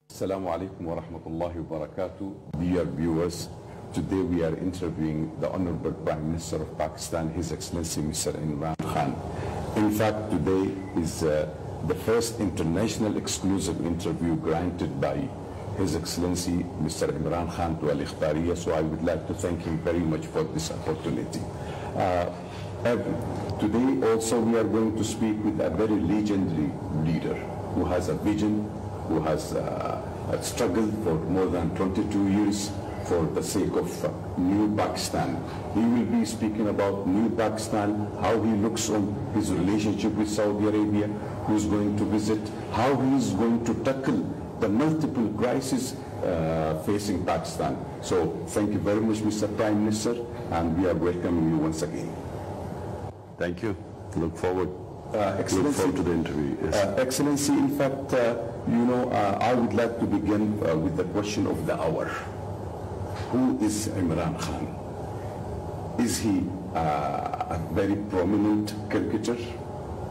Assalamu alaikum wa rahmatullahi wa barakatuh. Dear viewers, today we are interviewing the Honorable Prime Minister of Pakistan, His Excellency Mr. Imran Khan. In fact, today is the first international exclusive interview granted by His Excellency Mr. Imran Khan to Al-Ekhbariya, so I would like to thank him very much for this opportunity. Today also we are going to speak with a very legendary leader who has a vision, who has struggled for more than 22 years for the sake of New Pakistan. He will be speaking about New Pakistan, how he looks on his relationship with Saudi Arabia, who is going to visit, how he is going to tackle the multiple crises facing Pakistan. So thank you very much, Mr. Prime Minister, and we are welcoming you once again. Thank you. Look forward. Excellency, look forward to the interview. Yes. Excellency, in fact, I would like to begin with the question of the hour. Who is Imran Khan? Is he a very prominent cricketer,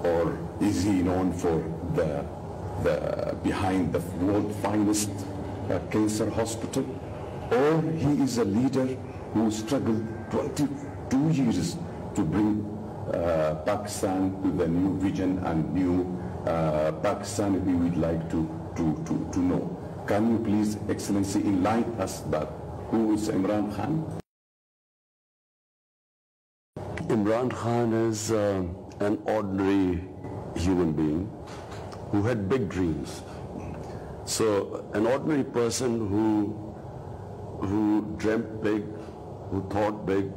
or is he known for the behind the world finest cancer hospital, or he is a leader who struggled 22 years to bring Pakistan to the new vision and new Pakistan we would like to know. Can you please, Excellency, enlighten us that who is Imran Khan? Imran Khan is an ordinary human being who had big dreams. So an ordinary person who dreamt big, who thought big,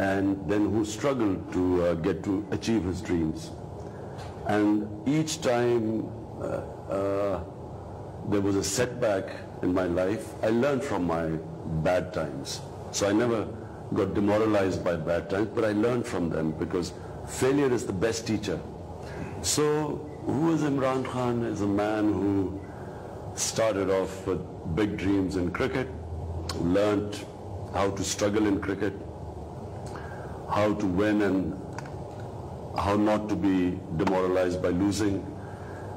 and then who struggled to get to achieve his dreams. And each time there was a setback in my life, I learned from my bad times. So I never got demoralized by bad times, but I learned from them, because failure is the best teacher. So who is Imran Khan? Is a man who started off with big dreams in cricket, learned how to struggle in cricket, how to win and how not to be demoralized by losing.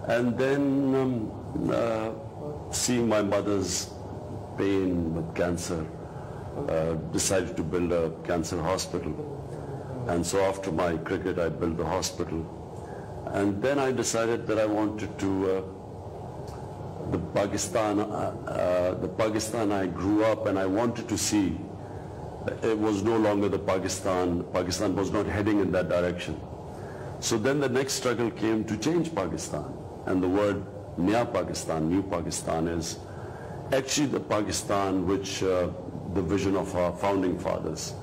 And then seeing my mother's pain with cancer, decided to build a cancer hospital. And so after my cricket, I built the hospital. And then I decided that I wanted to, the Pakistan I grew up and I wanted to see, it was no longer the Pakistan was not heading in that direction. So then the next struggle came to change Pakistan. And the word New Pakistan is actually the Pakistan which the vision of our founding fathers.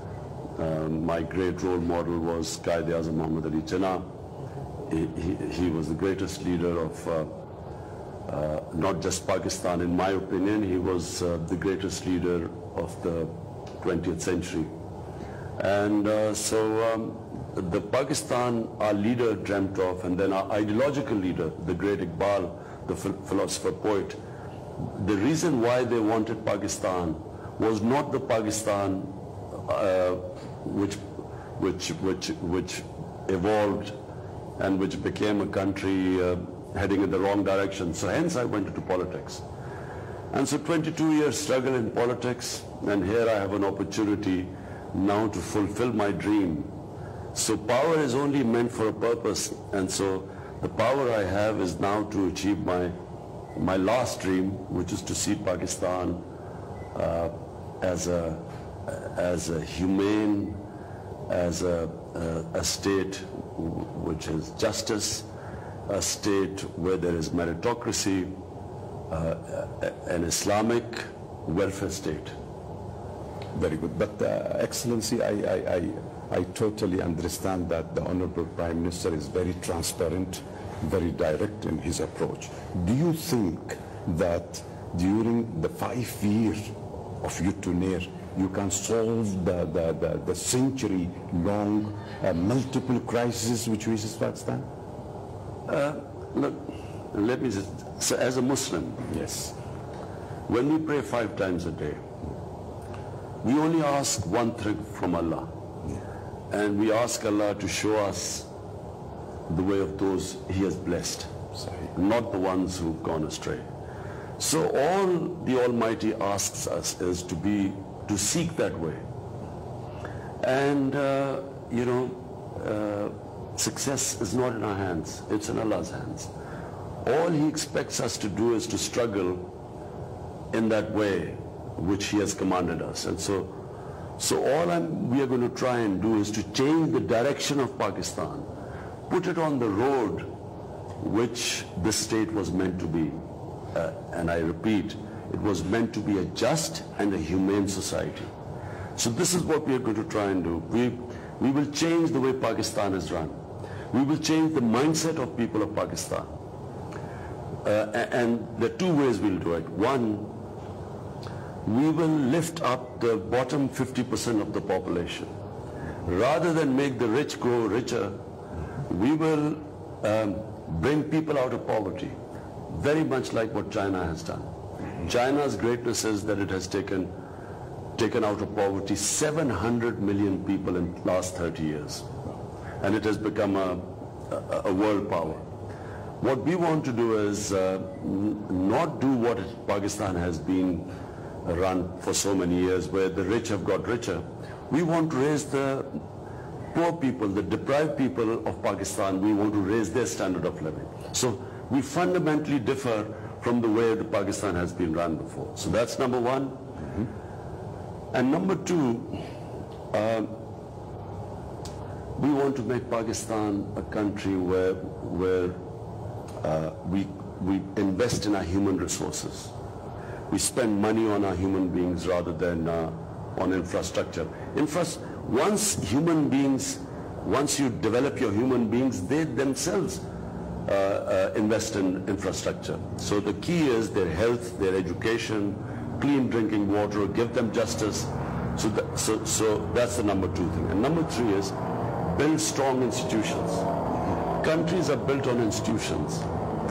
My great role model was Quaid-e-Azam Muhammad Ali Jinnah. He was the greatest leader of not just Pakistan, in my opinion. He was the greatest leader of the 20th century. And the Pakistan our leader dreamt of, and then our ideological leader, the great Iqbal, the philosopher poet, the reason why they wanted Pakistan was not the Pakistan which evolved and which became a country heading in the wrong direction. So hence I went into politics. And so 22 years struggle in politics, and here I have an opportunity now to fulfill my dream. So power is only meant for a purpose, and so the power I have is now to achieve my last dream, which is to see Pakistan as a humane, as a state which is justice, a state where there is meritocracy, an Islamic welfare state. Very good. But Excellency, I totally understand that the Honorable Prime Minister is very transparent, very direct in his approach. Do you think that during the 5 years of your tenure, you can solve the century-long multiple crises which faces Pakistan? Look, let me just say, as a Muslim, yes, when we pray 5 times a day, we only ask one thing from Allah. and we ask Allah to show us the way of those He has blessed, not the ones who've gone astray. So all the Almighty asks us is to seek that way. And, success is not in our hands, it's in Allah's hands. All He expects us to do is to struggle in that way which He has commanded us. And so all we are going to try and do is to change the direction of Pakistan, put it on the road which this state was meant to be. And I repeat, it was meant to be a just and a humane society. So this is what we are going to try and do. We will change the way Pakistan is run. We will change the mindset of people of Pakistan. And there are two ways we'll do it. One, we will lift up the bottom 50% of the population. Rather than make the rich grow richer, we will bring people out of poverty, very much like what China has done. China's greatness is that it has taken out of poverty 700 million people in the last 30 years. And it has become a world power. What we want to do is not do what Pakistan has been run for so many years, where the rich have got richer. We want to raise the poor people, the deprived people of Pakistan. We want to raise their standard of living. So we fundamentally differ from the way the Pakistan has been run before. So that's number one. And number two, we want to make Pakistan a country where we invest in our human resources. We spend money on our human beings rather than on infrastructure. Once you develop your human beings, they themselves invest in infrastructure. So the key is their health, their education, clean drinking water, give them justice. So that's the number two thing. And number three is build strong institutions. Countries are built on institutions.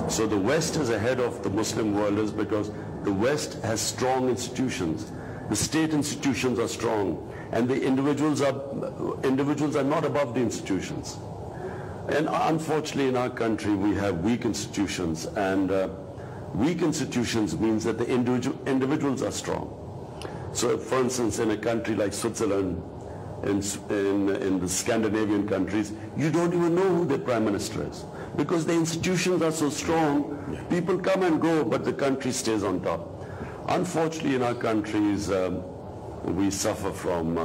So the West is ahead of the Muslim world is because the West has strong institutions. The state institutions are strong, and the individuals are not above the institutions. And unfortunately in our country we have weak institutions, and weak institutions means that the individuals are strong. So for instance, in a country like Switzerland, in the Scandinavian countries, you don't even know who their prime minister is, because the institutions are so strong. People come and go, but the country stays on top. Unfortunately, in our countries, we suffer from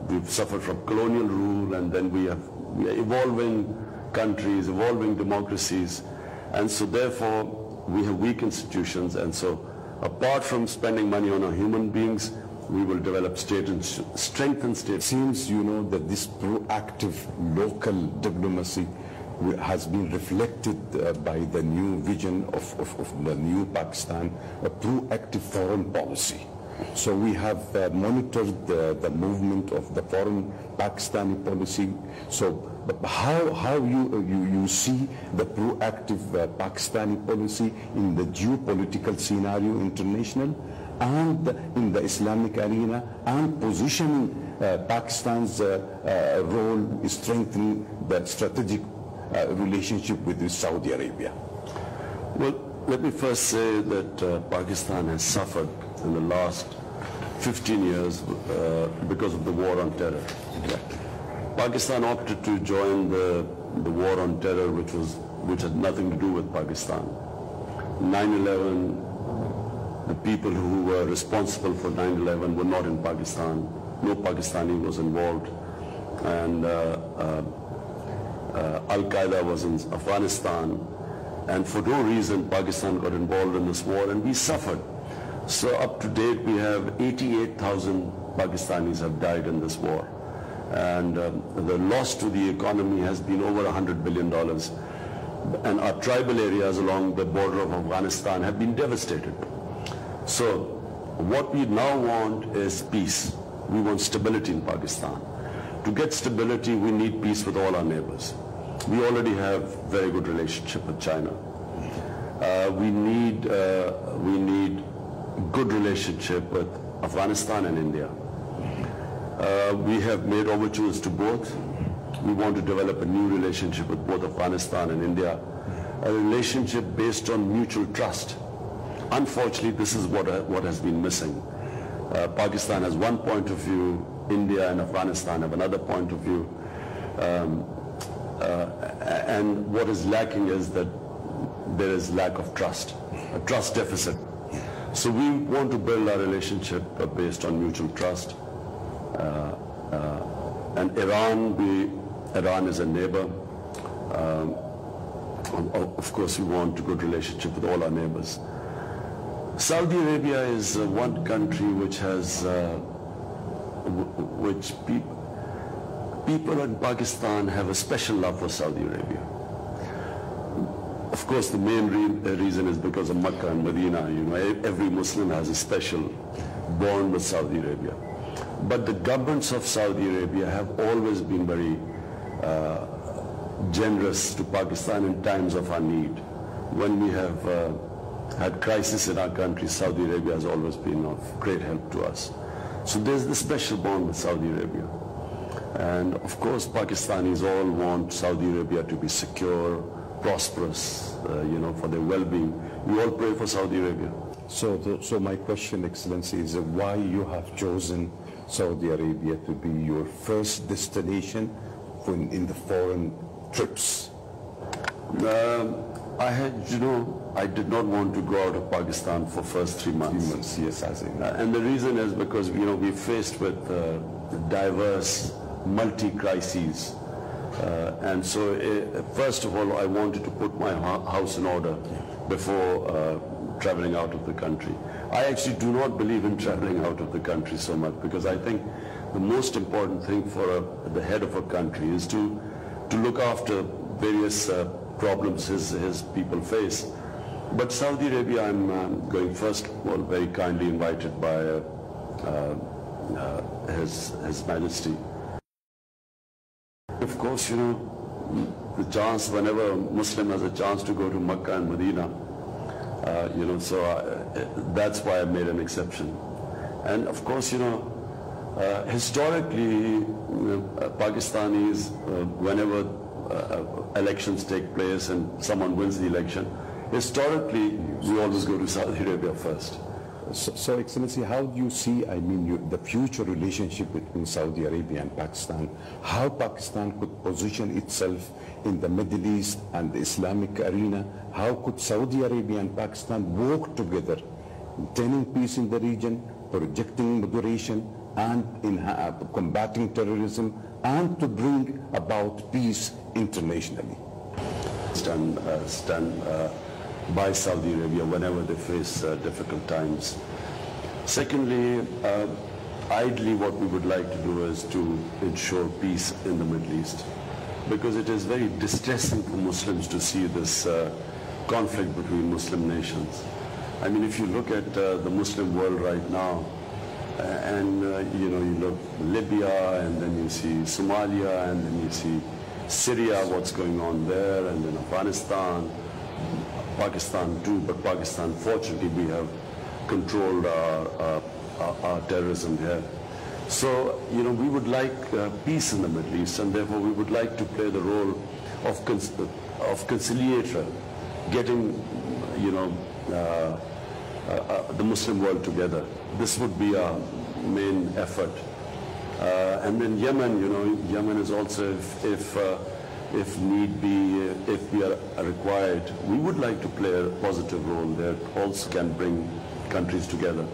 we've suffered from colonial rule, and then we are evolving countries, evolving democracies, and so therefore we have weak institutions. And so apart from spending money on our human beings, we will develop strengthen state. It seems, that this proactive local diplomacy has been reflected by the new vision of the new Pakistan, a proactive foreign policy. So we have monitored the movement of the foreign Pakistani policy. So how you see the proactive Pakistani policy in the geopolitical scenario international and in the Islamic arena, and positioning Pakistan's role is strengthening the strategic relationship with Saudi Arabia? Well, let me first say that Pakistan has suffered in the last 15 years because of the war on terror. Pakistan opted to join the war on terror, which had nothing to do with Pakistan. 9/11, the people who were responsible for 9/11 were not in Pakistan. No Pakistani was involved. And Al-Qaeda was in Afghanistan. And for no reason, Pakistan got involved in this war, and we suffered. So up to date, we have 88,000 Pakistanis have died in this war. And the loss to the economy has been over $100 billion. And our tribal areas along the border of Afghanistan have been devastated. So what we now want is peace. We want stability in Pakistan. To get stability, we need peace with all our neighbors. We already have very good relationship with China. We need good relationship with Afghanistan and India. We have made overtures to both. We want to develop a new relationship with both Afghanistan and India, a relationship based on mutual trust. Unfortunately, this is what has been missing. Pakistan has one point of view, India and Afghanistan have another point of view. And what is lacking is that there is lack of trust, a trust deficit. So we want to build our relationship based on mutual trust. And Iran is a neighbor. Of course, we want a good relationship with all our neighbors. Saudi Arabia is one country which has, people in Pakistan have a special love for Saudi Arabia. Of course, the main reason is because of Mecca and Medina. You know, every Muslim has a special bond with Saudi Arabia. But the governments of Saudi Arabia have always been very generous to Pakistan in times of our need. When we have had crisis in our country, Saudi Arabia has always been of great help to us. So there's this special bond with Saudi Arabia. And of course, Pakistanis all want Saudi Arabia to be secure, prosperous, for their well-being. We all pray for Saudi Arabia. So my question, Excellency, is why you have chosen Saudi Arabia to be your first destination in the foreign trips? I did not want to go out of Pakistan for first 3 months. Yes, as in. And the reason is because, we're faced with diverse, multi-crises. And so, first of all, I wanted to put my house in order before traveling out of the country. I actually do not believe in traveling out of the country so much, because I think the most important thing for the head of a country is to look after various problems his people face. But Saudi Arabia, I'm going first of all, very kindly invited by His Majesty. Of course, the chance, whenever a Muslim has a chance to go to Mecca and Medina, that's why I made an exception. And of course, historically, Pakistanis, whenever elections take place and someone wins the election, historically, we always go to Saudi Arabia first. So, Excellency, how do you see, the future relationship between Saudi Arabia and Pakistan? How Pakistan could position itself in the Middle East and the Islamic arena? How could Saudi Arabia and Pakistan work together, maintaining peace in the region, projecting moderation, and in combating terrorism, and to bring about peace internationally? Stand by Saudi Arabia whenever they face difficult times. Secondly, ideally what we would like to do is to ensure peace in the Middle East, because it is very distressing for Muslims to see this conflict between Muslim nations. I mean, if you look at the Muslim world right now, and you look Libya, and then you see Somalia, and then you see Syria, what's going on there, and then Afghanistan, Pakistan too, but Pakistan, fortunately, we have controlled our terrorism here. So, we would like peace in the Middle East, and therefore we would like to play the role of conciliator, getting, the Muslim world together. This would be our main effort. And then Yemen, Yemen is also, if need be, if we are required, we would like to play a positive role there. Also can bring countries together.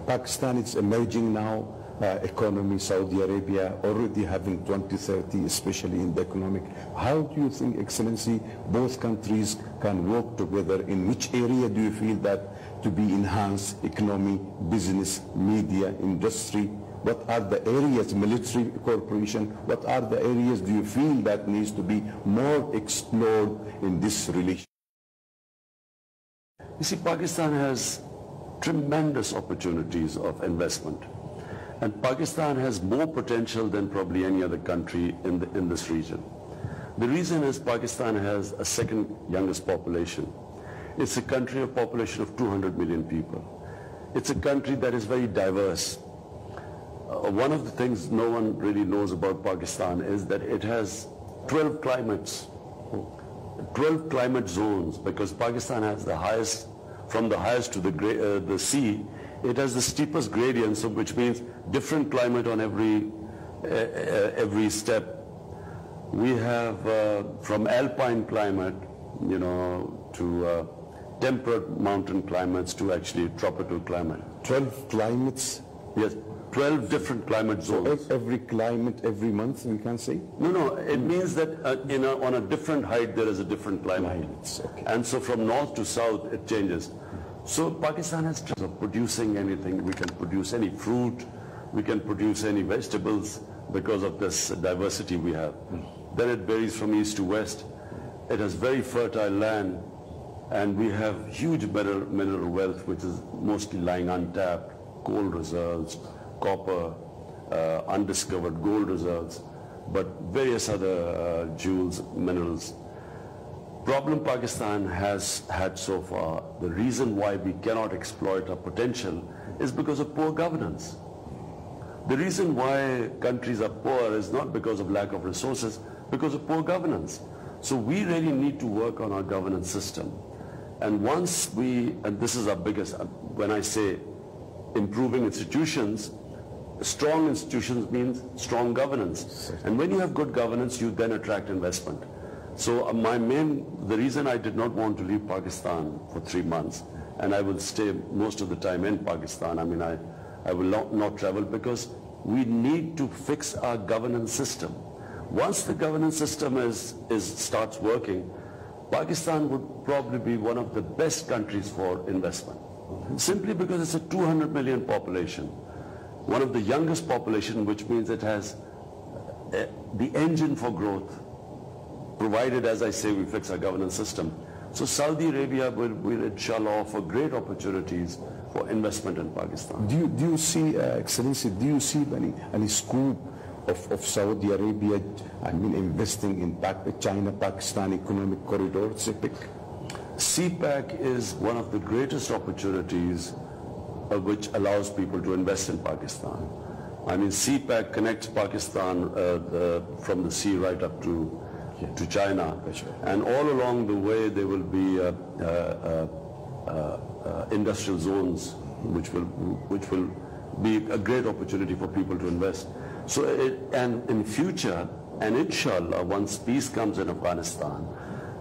Pakistan is emerging now, economy, Saudi Arabia already having 2030, especially in the economic. How do you think, Excellency, both countries can work together? In which area do you feel that to be enhanced, economy, business, media, industry? What are the areas, military cooperation, what are the areas do you feel that needs to be more explored in this relation? You see, Pakistan has tremendous opportunities of investment. And Pakistan has more potential than probably any other country in this region. The reason is Pakistan has a second youngest population. It's a country of population of 200 million people. It's a country that is very diverse. one of the things no one really knows about Pakistan is that it has 12 climates, 12 climate zones, because Pakistan has the highest, from the highest to the sea, it has the steepest gradient, so which means different climate on every step. We have from alpine climate, to temperate mountain climates to actually tropical climate. 12 climates? Yes, 12 different climate zones. So every climate, every month, we can say? No, it means that on a different height there is a different climate. Okay. And so from north to south it changes. So Pakistan has of producing anything. We can produce any fruit, we can produce any vegetables because of this diversity we have. Then it varies from east to west. It has very fertile land, and we have huge mineral wealth which is mostly lying untapped, coal reserves, copper, undiscovered gold reserves, but various other jewels, minerals. Problem Pakistan has had so far, the reason why we cannot exploit our potential is because of poor governance. The reason why countries are poor is not because of lack of resources, because of poor governance. So we really need to work on our governance system. And once and this is our biggest, when I say improving institutions, strong institutions means strong governance. And when you have good governance, you then attract investment. So the reason I did not want to leave Pakistan for 3 months, and I will stay most of the time in Pakistan, I will not travel, because we need to fix our governance system. Once the governance system starts working, Pakistan would probably be one of the best countries for investment. Simply because it's a 200 million population, one of the youngest population, which means it has the engine for growth, provided, as I say, we fix our governance system. So Saudi Arabia will inshallah offer great opportunities for investment in Pakistan. Do you see, Excellency, do you see any scope of Saudi Arabia, investing in China-Pakistan Economic Corridor, CPEC? CPEC is one of the greatest opportunities which allows people to invest in Pakistan. CPEC connects Pakistan from the sea right up to China. And all along the way there will be industrial zones which will be a great opportunity for people to invest. So and in future, and inshallah, once peace comes in Afghanistan,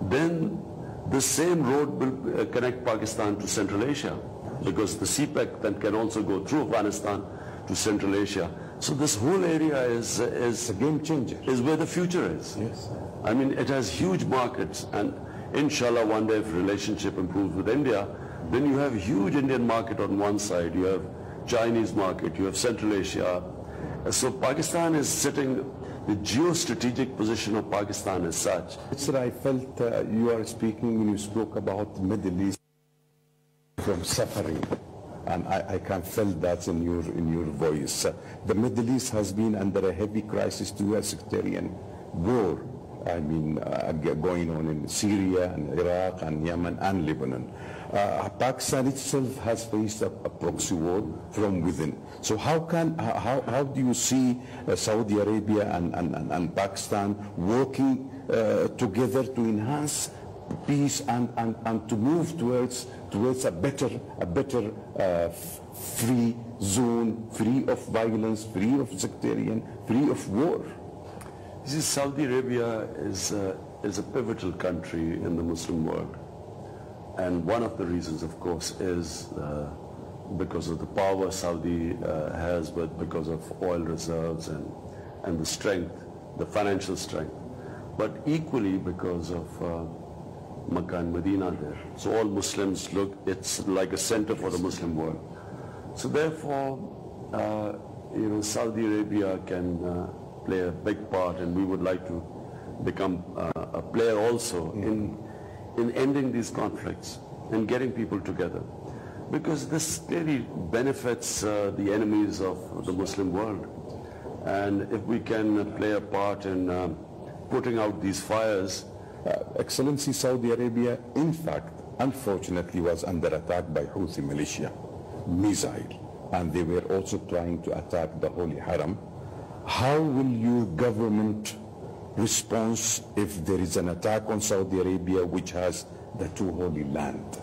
then the same road will connect Pakistan to Central Asia, because the CPEC then can also go through Afghanistan to Central Asia. So this whole area is a game changer. Is where the future is. Yes. It has huge markets, and inshallah one day if relationship improves with India, then you have huge Indian market on one side, you have Chinese market, you have Central Asia. So Pakistan is sitting, the geostrategic position of Pakistan is such. Sir, I felt you are speaking, when you spoke about the Middle East, from suffering, and I can feel that in your voice. The Middle East has been under a heavy crisis to a sectarian war. Going on in Syria and Iraq and Yemen and Lebanon. Pakistan itself has faced a proxy war from within. So how do you see Saudi Arabia and Pakistan working together to enhance peace and to move towards a better free zone, free of violence, free of sectarian, free of war? Saudi Arabia is a pivotal country in the Muslim world. And one of the reasons, of course, is because of the power Saudi has, but because of oil reserves and the strength, the financial strength. But equally because of Makkah and Medina there. So all Muslims look, it's like a center for the Muslim world. So therefore, Saudi Arabia can play a big part, and we would like to become a player also in ending these conflicts and getting people together, because this clearly benefits the enemies of the Muslim world. And if we can play a part in putting out these fires. Excellency, Saudi Arabia, in fact, unfortunately was under attack by Houthi militia, missile. and they were also trying to attack the Holy Haram. How will your government respond if there is an attack on Saudi Arabia, which has the two holy land?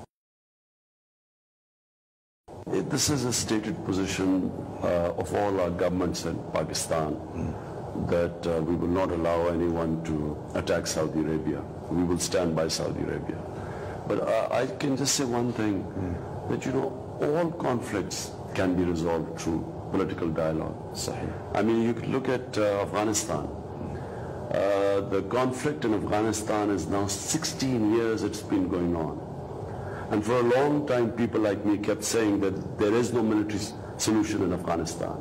This is a stated position of all our governments in Pakistan, that we will not allow anyone to attack Saudi Arabia. We will stand by Saudi Arabia. But I can just say one thing, that all conflicts can be resolved through political dialogue. I mean, you could look at Afghanistan. The conflict in Afghanistan is now 16 years it's been going on. And for a long time, people like me kept saying that there is no military solution in Afghanistan.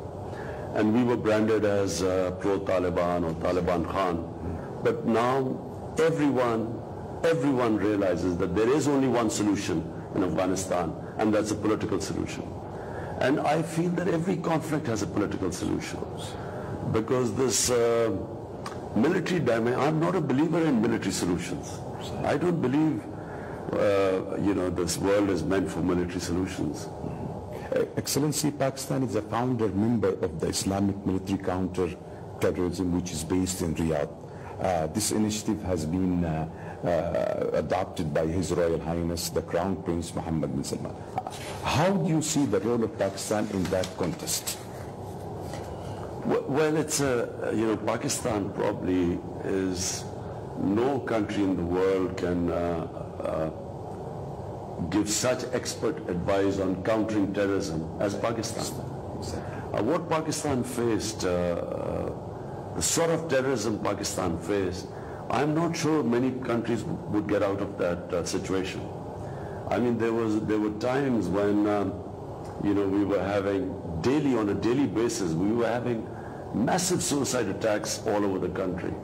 And we were branded as pro-Taliban or Taliban Khan. But now everyone realizes that there is only one solution in Afghanistan, and that's a political solution. And I feel that every conflict has a political solution. Because this military dimension, I'm not a believer in military solutions. I don't believe this world is meant for military solutions. Excellency, Pakistan is a founder member of the Islamic Military Counter-Terrorism, which is based in Riyadh. This initiative has been adopted by His Royal Highness, the Crown Prince Mohammed bin Salman. How do you see the role of Pakistan in that context? Well, it's Pakistan probably is, no country in the world can give such expert advice on countering terrorism as Pakistan. What Pakistan faced, the sort of terrorism Pakistan faced, I'm not sure many countries would get out of that situation. I mean, there were times when we were having on a daily basis, we were having massive suicide attacks all over the country.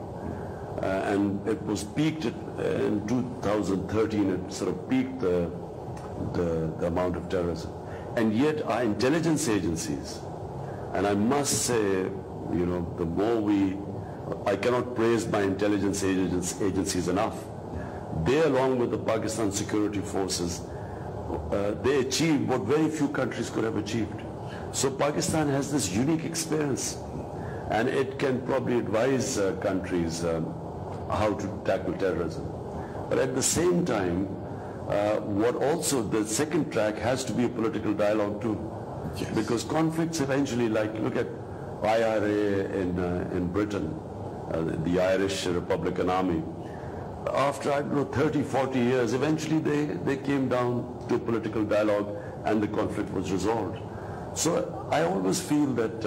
And it was peaked in 2013, it sort of peaked the amount of terrorism. And yet our intelligence agencies, and I must say, the more I cannot praise my intelligence agencies enough. They, along with the Pakistan security forces, they achieved what very few countries could have achieved. So Pakistan has this unique experience, and it can probably advise countries how to tackle terrorism. But at the same time, the second track has to be a political dialogue too. Yes. Because conflicts eventually, like look at IRA in Britain, the Irish Republican Army. After, 30, 40 years, eventually they came down to political dialogue and the conflict was resolved. So I always feel that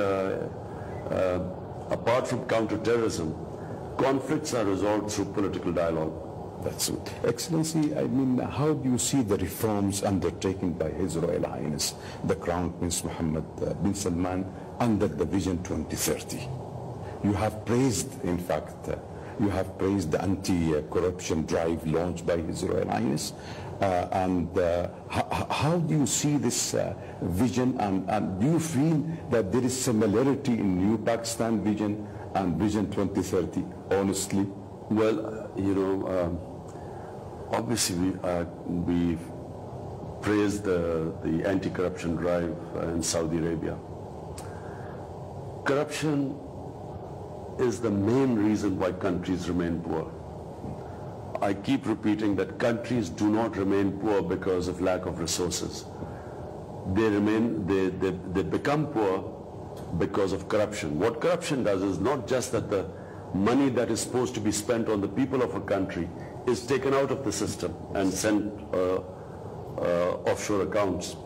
apart from counter-terrorism, conflicts are resolved through political dialogue. That's it. Excellency, I mean, how do you see the reforms undertaken by His Royal Highness, the Crown Prince Mohammed bin Salman, under the Vision 2030? You have praised, in fact, the anti-corruption drive launched by His Royal Highness. How do you see this vision, and do you feel that there is similarity in New Pakistan vision and Vision 2030, honestly? Well, obviously we praised the anti-corruption drive in Saudi Arabia. Corruption is the main reason why countries remain poor. I keep repeating that countries do not remain poor because of lack of resources. They become poor because of corruption. What corruption does is not just that the money that is supposed to be spent on the people of a country is taken out of the system and sent offshore accounts.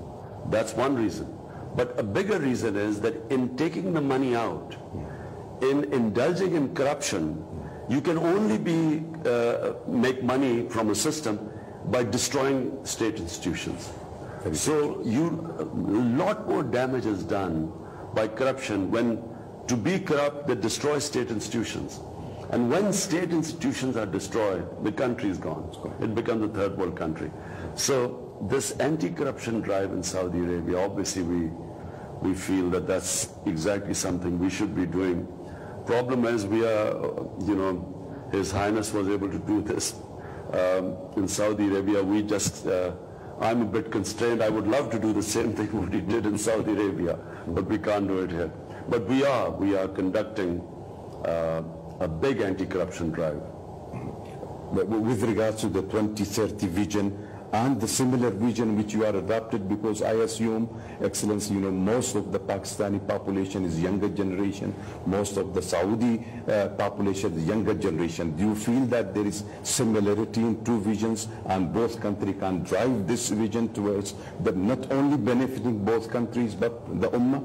That's one reason. But a bigger reason is that in taking the money out, in indulging in corruption, you can only make money from a system by destroying state institutions. So a lot more damage is done by corruption when, to be corrupt, they destroy state institutions. And when state institutions are destroyed, the country is gone. It becomes a third world country. So this anti-corruption drive in Saudi Arabia, obviously we feel that that's exactly something we should be doing. Problem is we are, His Highness was able to do this. In Saudi Arabia, we just I'm a bit constrained. I would love to do the same thing what he did in Saudi Arabia, but we can't do it here. But we are conducting a big anti-corruption drive. But with regards to the 2030 vision and the similar vision which you are adopted, because I assume, Excellency, most of the Pakistani population is younger generation, most of the Saudi population is younger generation. Do you feel that there is similarity in two visions and both countries can drive this vision towards the not only benefiting both countries but the Ummah?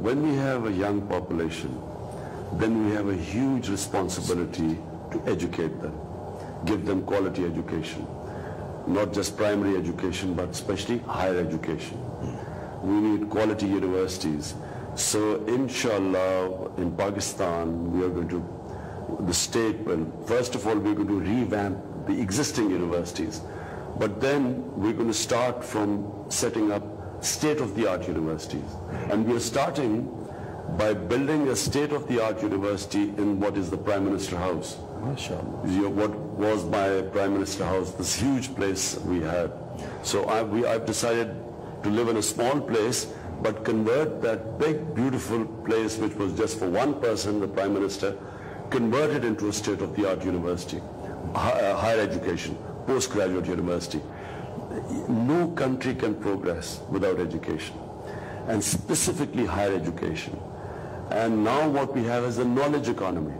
When we have a young population, then we have a huge responsibility to educate them, give them quality education, not just primary education, but especially higher education. We need quality universities. So inshallah, in Pakistan, we are going to, the state will, first of all, we're going to revamp the existing universities. But then we're going to start from setting up state-of-the-art universities. And we are starting by building a state-of-the-art university in what is the Prime Minister House. What was my Prime Minister House, this huge place we had. So I've decided to live in a small place, but convert that big, beautiful place, which was just for one person, the Prime Minister, convert it into a state-of-the-art university, higher education, postgraduate university. No country can progress without education, and specifically higher education. And now what we have is a knowledge economy.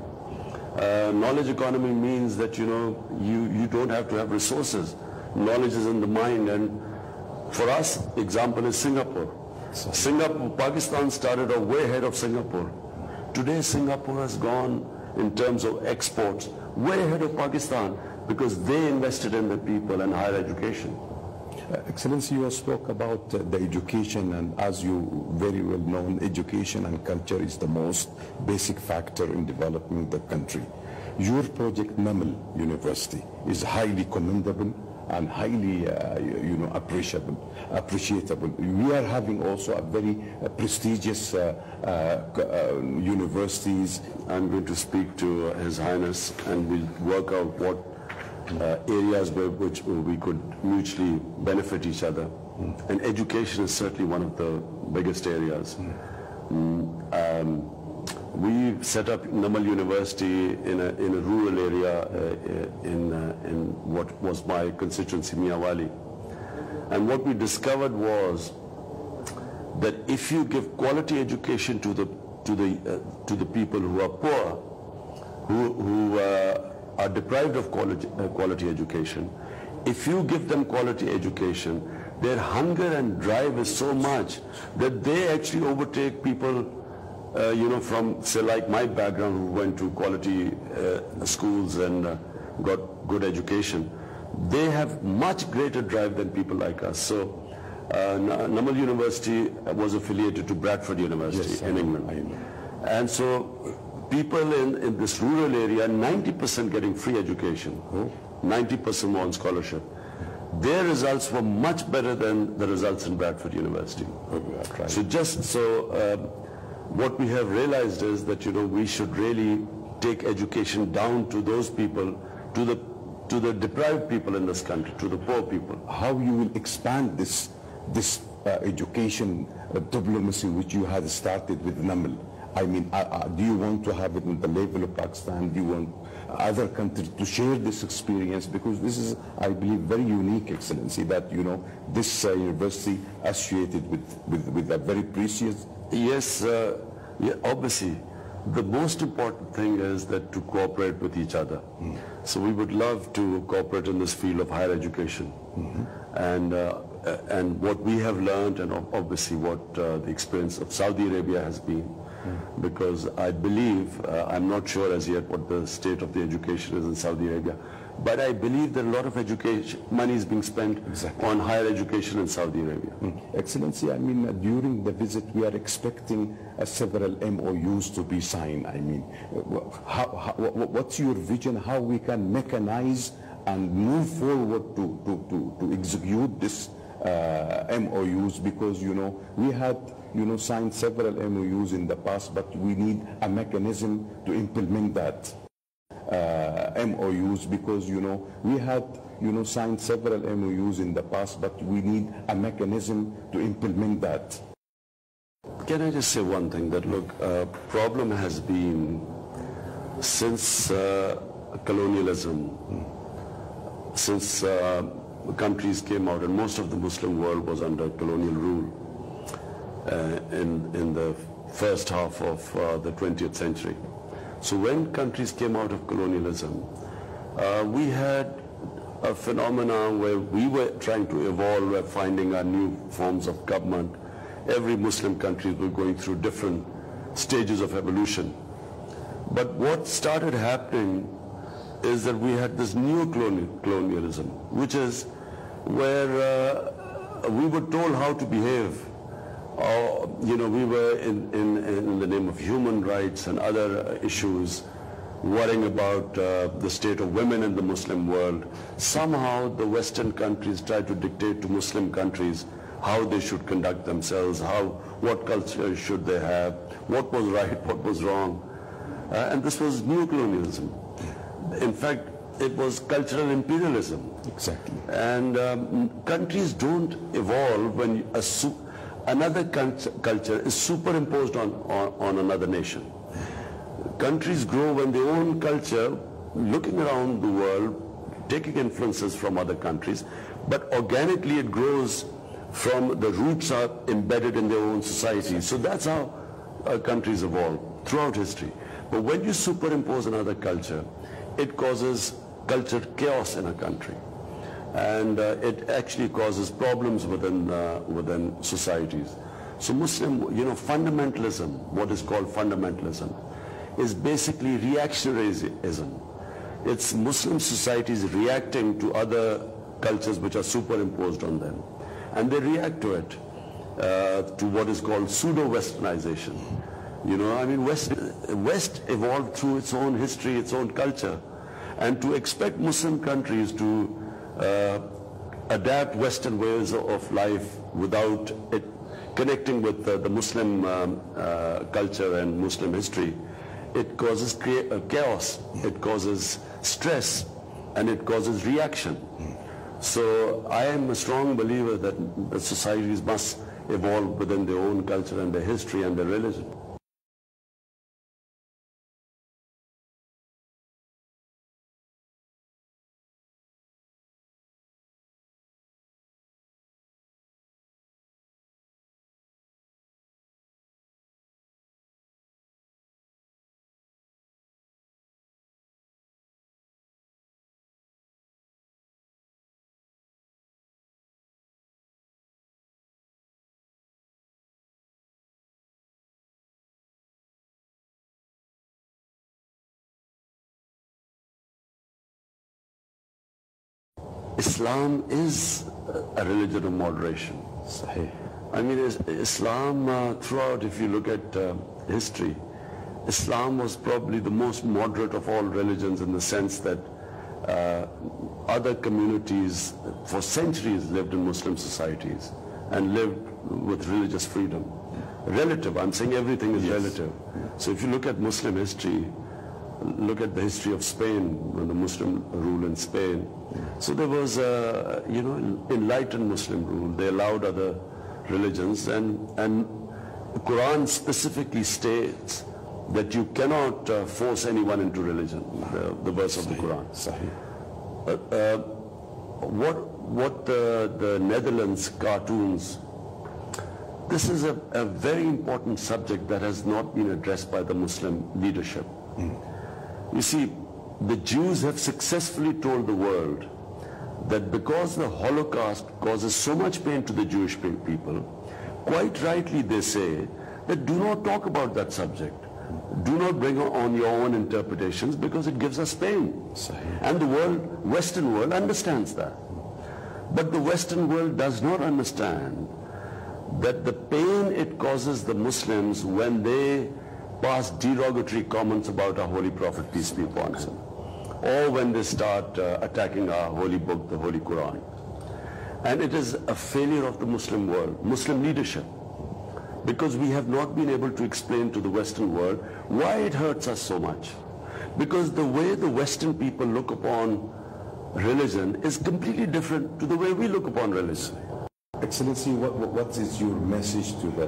Knowledge economy means that, you don't have to have resources. Knowledge is in the mind. And for us, example is Singapore. Pakistan started off way ahead of Singapore. Today, Singapore has gone, in terms of exports, way ahead of Pakistan because they invested in the people and higher education. Excellency, you spoke about the education, and as you very well know, education and culture is the most basic factor in developing the country. Your project, Namal University, is highly commendable and highly, appreciable. We are having also a very prestigious universities. I'm going to speak to His Highness, and we'll work out what areas which we could mutually benefit each other. And education is certainly one of the biggest areas. We set up Namal University in a rural area in what was my constituency, Miawali. And what we discovered was that if you give quality education to the people who are poor, who are deprived of quality education, if you give them quality education, their hunger and drive is so much that they actually overtake people, from, say, like my background, who went to quality schools and got good education. They have much greater drive than people like us. So Namal University was affiliated to Bradford University in England. And so people in this rural area, 90% getting free education, 90% on scholarship. Their results were much better than the results in Bradford University. So what we have realized is that, we should really take education down to those people, to the deprived people in this country, to the poor people. How you will expand this education diplomacy which you had started with Namal? I mean, do you want to have it in the level of Pakistan? Do you want other countries to share this experience? Because this is, I believe, very unique, Excellency, that, this university associated with a very precious... Yes, obviously. The most important thing is that to cooperate with each other. So we would love to cooperate in this field of higher education. And what we have learned, and obviously what the experience of Saudi Arabia has been, because I believe, I'm not sure as yet what the state of the education is in Saudi Arabia, but I believe that a lot of education money is being spent on higher education in Saudi Arabia. Excellency, I mean, during the visit we are expecting several MOUs to be signed. I mean, what's your vision, how we can mechanize and move forward to execute this MOUs? Because, we had signed several MOUs in the past, but we need a mechanism to implement that. MOUs, because, we had, signed several MOUs in the past, but we need a mechanism to implement that. Can I just say one thing, that look, problem has been since colonialism, since countries came out, and most of the Muslim world was under colonial rule in the first half of the 20th century. So when countries came out of colonialism, we had a phenomenon where we were trying to evolve, we're finding our new forms of government. Every Muslim country was going through different stages of evolution. But what started happening is that we had this new colonialism, which is where we were told how to behave. We were in the name of human rights and other issues, worrying about the state of women in the Muslim world. Somehow the Western countries tried to dictate to Muslim countries how they should conduct themselves, what culture should they have, what was right, what was wrong. And this was new colonialism. In fact, it was cultural imperialism. Exactly. And countries don't evolve when another culture is superimposed on another nation. Countries grow when their own culture, looking around the world, taking influences from other countries, but organically it grows from the roots are embedded in their own society. So that's how countries evolve throughout history. But when you superimpose another culture, it causes cultural chaos in a country. And it actually causes problems within societies. So Muslim, fundamentalism, what is called fundamentalism, is basically reactionaryism. It's Muslim societies reacting to other cultures which are superimposed on them. And they react to it, to what is called pseudo-Westernization. West evolved through its own history, its own culture. And to expect Muslim countries to adapt Western ways of life without it connecting with the Muslim culture and Muslim history, it causes chaos, it causes stress, and it causes reaction. So I am a strong believer that the societies must evolve within their own culture and their history and their religion. Islam is a religion of moderation. Sahih. Islam throughout, if you look at history, Islam was probably the most moderate of all religions in the sense that other communities for centuries lived in Muslim societies and lived with religious freedom. Relative, I'm saying everything is relative. So if you look at Muslim history, look at the history of Spain, when the Muslim rule in Spain. So there was, enlightened Muslim rule. They allowed other religions, and the Quran specifically states that you cannot force anyone into religion, the verse of the Quran. What the Netherlands cartoons, this is a very important subject that has not been addressed by the Muslim leadership. You see, the Jews have successfully told the world that because the Holocaust causes so much pain to the Jewish people, quite rightly they say that do not talk about that subject. Do not bring on your own interpretations because it gives us pain. And the Western world understands that. But the Western world does not understand that the pain it causes the Muslims when they pass derogatory comments about our Holy Prophet, peace be upon him, or when they start attacking our holy book, the Holy Quran. And it is a failure of the Muslim world, Muslim leadership, because we have not been able to explain to the Western world why it hurts us so much. because the way the Western people look upon religion is completely different to the way we look upon religion. Excellency, what is your message to the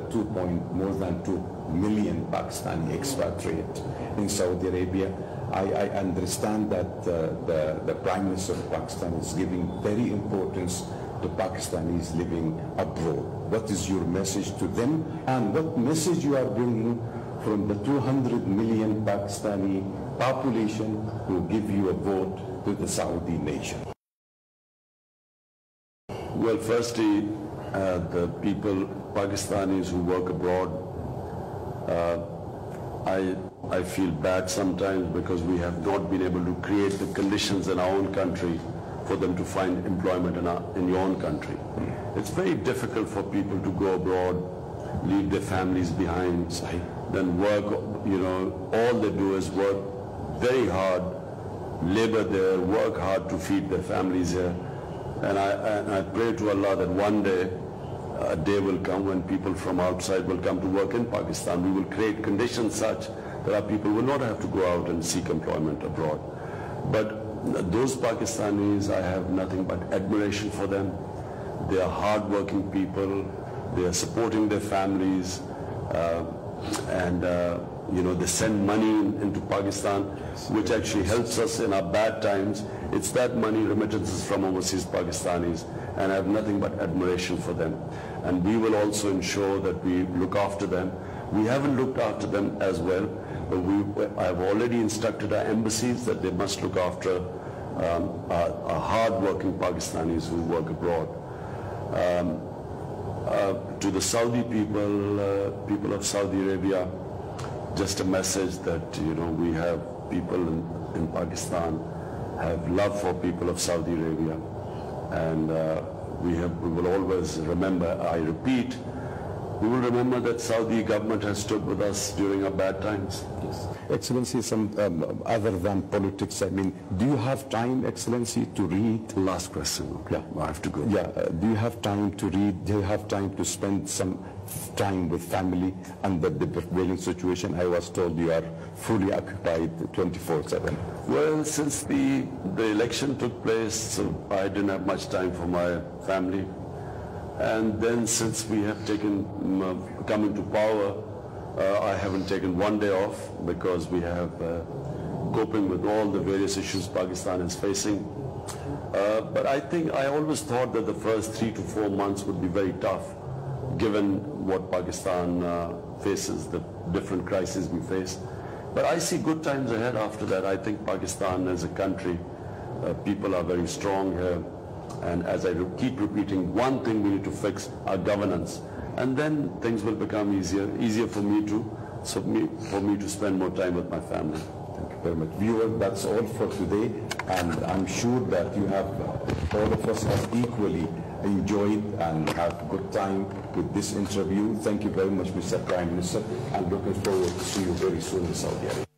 more than 2 million Pakistani expatriates in Saudi Arabia? I understand that the Prime Minister of Pakistan is giving very importance to Pakistanis living abroad. What is your message to them, and what message you are bringing from the 200 million Pakistani population who give you a vote to the Saudi nation? Well, firstly, the people, Pakistanis who work abroad, I feel bad sometimes because we have not been able to create the conditions in our own country for them to find employment in your own country. It's very difficult for people to go abroad, leave their families behind, then work, all they do is work very hard, labor there, work hard to feed their families here. And I pray to Allah that one day, a day will come when people from outside will come to work in Pakistan. We will create conditions such that our people will not have to go out and seek employment abroad. But those Pakistanis, I have nothing but admiration for them. They are hard-working people. They are supporting their families, and they send money into Pakistan, which actually helps us in our bad times. It's that money, remittances from overseas Pakistanis, and I have nothing but admiration for them. And we will also ensure that we look after them. We haven't looked after them as well, but I've already instructed our embassies that they must look after our hard-working Pakistanis who work abroad. To the Saudi people of Saudi Arabia, just a message that we have people in Pakistan have love for people of Saudi Arabia, and we will always remember, I repeat, we will remember that Saudi government has stood with us during our bad times. Yes. Excellency, other than politics, do you have time, Excellency, to read? Last question. Yeah. I have to go. Yeah. Do you have time to read? Do you have time to spend some time with family under the prevailing situation? I was told you are fully occupied 24/7. Well, since the election took place, so I didn't have much time for my family. And then since we have come into power, I haven't taken one day off because we have coping with all the various issues Pakistan is facing. But I always thought that the first 3 to 4 months would be very tough, given what Pakistan faces, the different crises we face. But I see good times ahead after that. I think Pakistan as a country, people are very strong here. And as I keep repeating, one thing we need to fix, our governance. And then things will become easier for me to spend more time with my family. Thank you very much. Viewer, that's all for today. And I'm sure that all of us have equally enjoyed and have good time with this interview. Thank you very much, Mr. Prime Minister. I'm looking forward to see you very soon in Saudi Arabia.